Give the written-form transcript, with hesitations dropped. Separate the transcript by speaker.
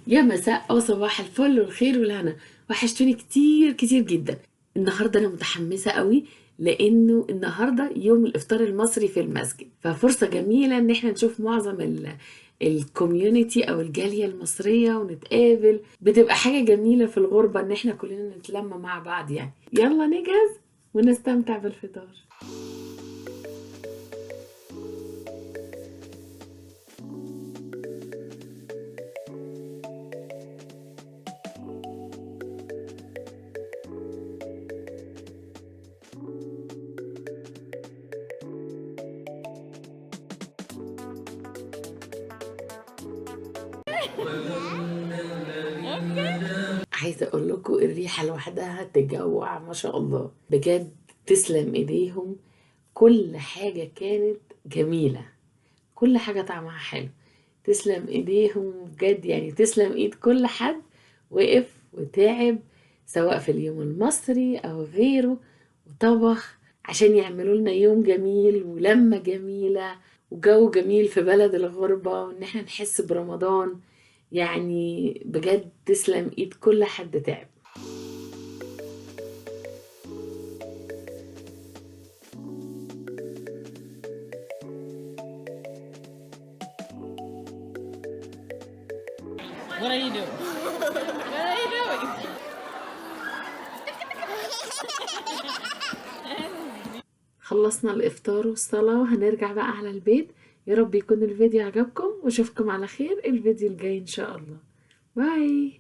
Speaker 1: يا مساء او صباح الفل والخير والهنا. وحشتوني كتير كتير جدا. النهارده انا متحمسه قوي لانه النهارده يوم الافطار المصري في المسجد، ففرصه جميله ان احنا نشوف معظم الكوميونتي او الجاليه المصريه ونتقابل. بتبقى حاجه جميله في الغربه ان احنا كلنا نتلم مع بعض يعني. يلا نجهز ونستمتع بالفطار. عايزه اقول لكم الريحه لوحدها تجوع ما شاء الله بجد. تسلم ايديهم، كل حاجه كانت جميله، كل حاجه طعمها حلو. تسلم ايديهم بجد، يعني تسلم ايد كل حد وقف وتعب، سواء في اليوم المصري او غيره، وطبخ عشان يعملوا لنا يوم جميل ولمة جميلة وجو جميل في بلد الغربة، وان احنا نحس برمضان. يعني بجد تسلم ايد كل حد تعب.
Speaker 2: What are you doing? What are you doing?
Speaker 1: خلصنا الإفطار والصلاة وهنرجع بقى على البيت. يا رب يكون الفيديو عجبكم واشوفكم على خير الفيديو الجاي إن شاء الله. باي.